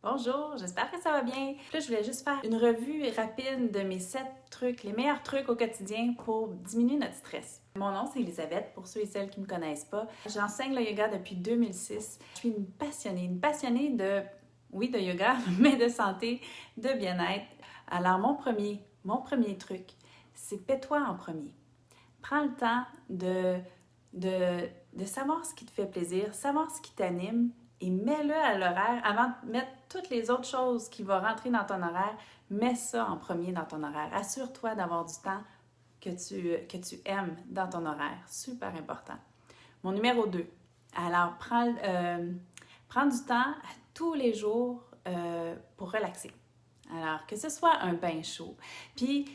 Bonjour, j'espère que ça va bien. Là, je voulais juste faire une revue rapide de mes 7 trucs, les meilleurs trucs au quotidien pour diminuer notre stress. Mon nom, c'est Elisabeth, pour ceux et celles qui ne me connaissent pas. J'enseigne le yoga depuis 2006. Je suis une passionnée de, oui, de yoga, mais de santé, de bien-être. Alors, mon premier truc, c'est paie-toi en premier. Prends le temps de savoir ce qui te fait plaisir, savoir ce qui t'anime et mets-le à l'horaire avant de mettre toutes les autres choses qui vont rentrer dans ton horaire. Mets ça en premier dans ton horaire. Assure-toi d'avoir du temps que tu aimes dans ton horaire. Super important. Mon numéro 2. Alors, prends du temps à tous les jours pour relaxer. Alors, que ce soit un bain chaud. Puis,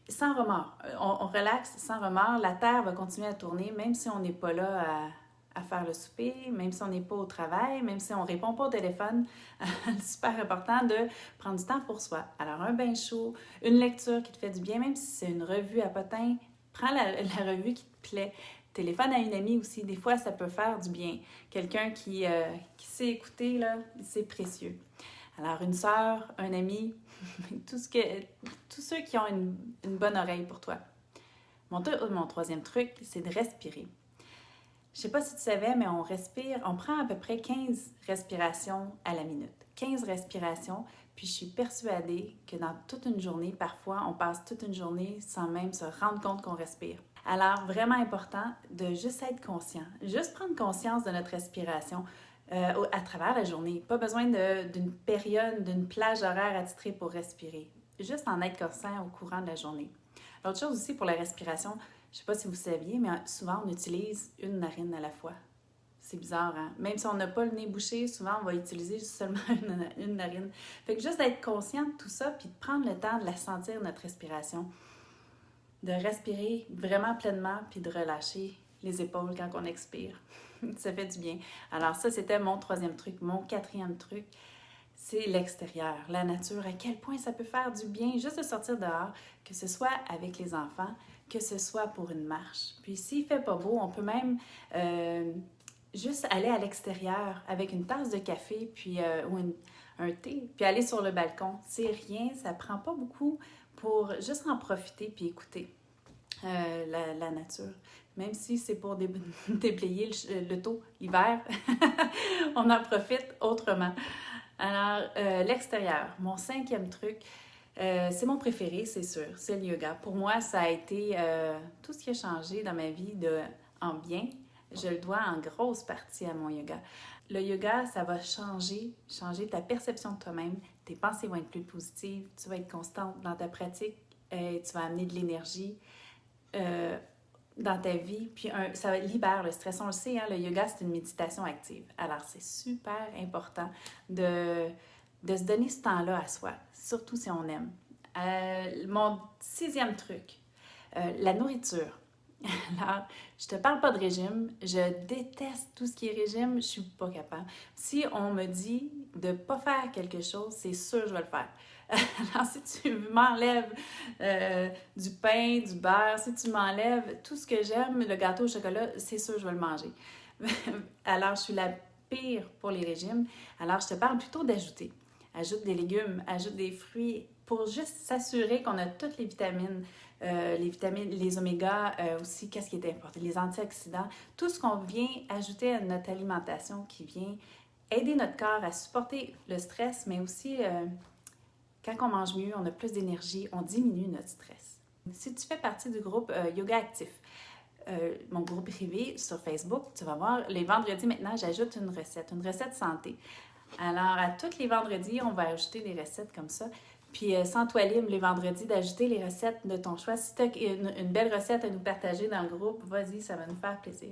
sans remords. On relaxe sans remords. La Terre va continuer à tourner, même si on n'est pas là à faire le souper, même si on n'est pas au travail, même si on ne répond pas au téléphone. C'est super important de prendre du temps pour soi. Alors, un bain chaud, une lecture qui te fait du bien, même si c'est une revue à potins, prends la revue qui te plaît. Téléphone à une amie aussi, des fois, ça peut faire du bien. Quelqu'un qui sait écouter, là, c'est précieux. Alors, une sœur, un ami, tous ceux qui ont une bonne oreille pour toi. Mon troisième truc, c'est de respirer. Je ne sais pas si tu savais, mais on prend à peu près 15 respirations à la minute. 15 respirations, puis je suis persuadée que dans toute une journée, parfois, on passe toute une journée sans même se rendre compte qu'on respire. Alors, vraiment important de juste être conscient, juste prendre conscience de notre respiration à travers la journée. Pas besoin d'une période, d'une plage horaire attitrée pour respirer. Juste en être conscient au courant de la journée. L'autre chose aussi pour la respiration, je ne sais pas si vous saviez, mais souvent on utilise une narine à la fois. C'est bizarre, hein? Même si on n'a pas le nez bouché, souvent on va utiliser seulement une narine. Fait que juste d'être conscient de tout ça, puis de prendre le temps de la sentir, notre respiration, de respirer vraiment pleinement, puis de relâcher les épaules quand on expire. Ça fait du bien. Alors ça, c'était mon troisième truc. Mon quatrième truc, c'est l'extérieur, la nature, à quel point ça peut faire du bien juste de sortir dehors, que ce soit avec les enfants, que ce soit pour une marche. Puis s'il ne fait pas beau, on peut même juste aller à l'extérieur avec une tasse de café puis, ou un thé, puis aller sur le balcon. C'est rien, ça prend pas beaucoup pour juste en profiter puis écouter la nature. Même si c'est pour déblayer le taux l'hiver, on en profite autrement. Alors, l'extérieur, mon cinquième truc, c'est mon préféré, c'est sûr, c'est le yoga. Pour moi, ça a été tout ce qui a changé dans ma vie en bien. Je le dois en grosse partie à mon yoga. Le yoga, ça va changer ta perception de toi-même. Tes pensées vont être plus positives, tu vas être constante dans ta pratique, tu vas amener de l'énergie dans ta vie, puis ça libère le stress. On le sait, hein, le yoga, c'est une méditation active. Alors, c'est super important de se donner ce temps-là à soi, surtout si on aime. Mon sixième truc, la nourriture. Alors, je te parle pas de régime, je déteste tout ce qui est régime, je suis pas capable. Si on me dit de pas faire quelque chose, c'est sûr je vais le faire. Alors, si tu m'enlèves du pain, du beurre, si tu m'enlèves tout ce que j'aime, le gâteau au chocolat, c'est sûr je vais le manger. Alors, je suis la pire pour les régimes. Alors, je te parle plutôt d'ajouter. Ajoute des légumes, ajoute des fruits pour juste s'assurer qu'on a toutes les vitamines, les omégas aussi, qu'est-ce qui est important, les antioxydants, tout ce qu'on vient ajouter à notre alimentation qui vient aider notre corps à supporter le stress, mais aussi quand on mange mieux, on a plus d'énergie, on diminue notre stress. Si tu fais partie du groupe Yoga Actif, mon groupe privé sur Facebook, tu vas voir, les vendredis maintenant, j'ajoute une recette santé. Alors, à tous les vendredis, on va ajouter des recettes comme ça. Puis, sens-toi libre les vendredis d'ajouter les recettes de ton choix. Si tu as une belle recette à nous partager dans le groupe, vas-y, ça va nous faire plaisir.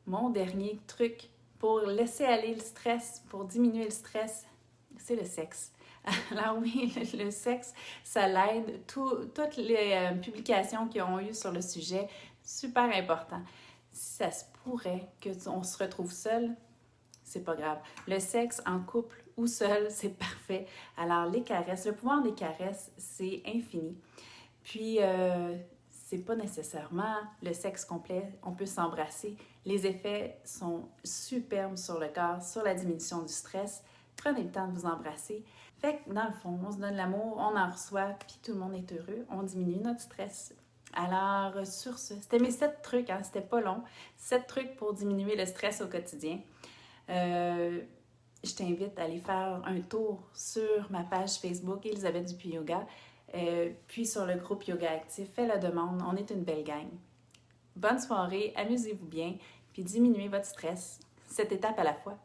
Mon dernier truc pour laisser aller le stress, pour diminuer le stress, c'est le sexe. Alors oui, le sexe, ça l'aide. Toutes les publications qu'ils ont eues sur le sujet, super important. Si ça se pourrait qu'on se retrouve seul, c'est pas grave. Le sexe en couple ou seul, c'est parfait. Alors, les caresses, le pouvoir des caresses, c'est infini. Puis, c'est pas nécessairement le sexe complet. On peut s'embrasser. Les effets sont superbes sur le corps, sur la diminution du stress. Prenez le temps de vous embrasser. Fait que dans le fond, on se donne l'amour, on en reçoit, puis tout le monde est heureux. On diminue notre stress. Alors, sur ce, c'était mes 7 trucs, hein, c'était pas long. 7 trucs pour diminuer le stress au quotidien. Je t'invite à aller faire un tour sur ma page Facebook Elisabeth Dupuis Yoga, puis sur le groupe Yoga Actif. Fais la demande, on est une belle gang. Bonne soirée, amusez-vous bien, puis diminuez votre stress, cette étape à la fois.